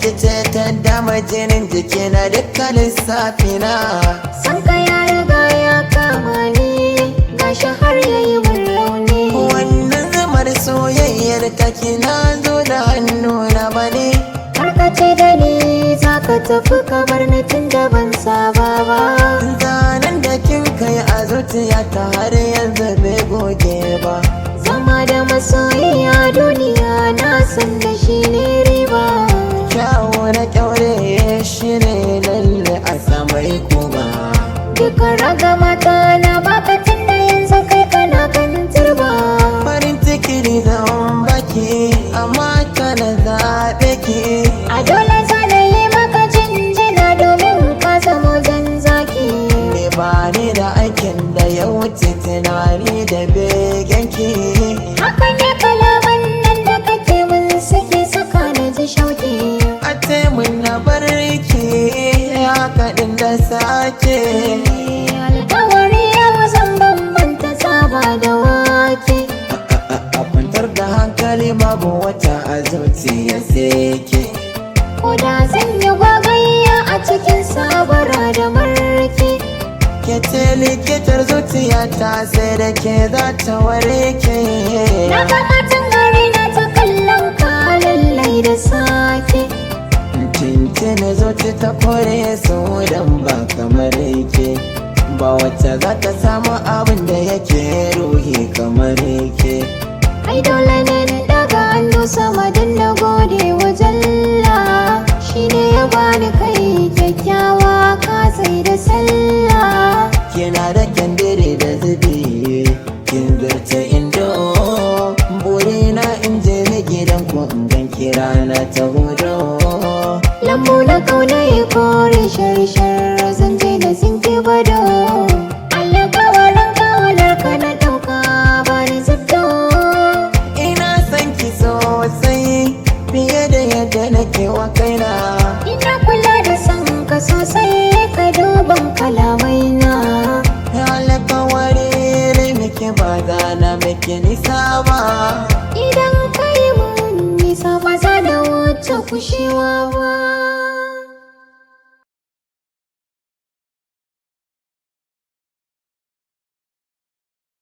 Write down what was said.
ce ta dama jinin jikina duka lissafina. San ka ya riga ya kama ni, gashi har yayi min rauni. Wannan zamar soyayyar ka kina zo da hannuna bane. Karkace da ni za ka tafi ka bar ni tun da ban saba ba. Zanen da kin kai a zuciya ta har yanzu bai goge ba. Zama da masoyiya duniya na san da shi ne riba. Kyawu na kyaure shi ne lalle a samai kuma. Duka raga mata na baka tun da yanzu kai kana kan turba. Farin ciki ne zan baki amma kana zaɓe ki. A dole zana yi maka jinjina domin ka zamo jan zaki. Me ba ni da aikin da ya wuce tunani da begenki. Haka ne kalaman nan da kake min suke saka na ji shauki. A ce mun na barki haka ɗin da sake. Alkawari yau zan bambanta tsaba da wake. A kwantar da hankali babu wata a zuciya seke. Ko da zan yi gwagayya a cikin sabara da marke. Ke ce likitar zuciya ta sai da ke za ta warke. Na ga matan gari na ta kallon ka lallai da sake. Cincin zuci ta kore su dan ba kamar yake. Ba wacce za ta samu abin da yake ruhi kamar yake. Ai dole ne na daga hannu sama don na gode wa Jalla. Shi ne ya bani kai kyakkyawa ka sai da sallah. Kina da kyandere da zubi kin zarce indo. Burina in je ni gidan ku in gan kira na ta hudo. Lambu na kauna ya kore shar-shar zan je da sinki bado. Alkawarin kawalar ka na dauka ba ni zubdo. Ina son ki sosai fiye da yadda nake wa kaina. Ina kula da son ka sosai ka duban kalamai na. Alkawari miki ba za na miki nisa ba. Idan ka yi mun nisa ba za da wuce kushewa ba.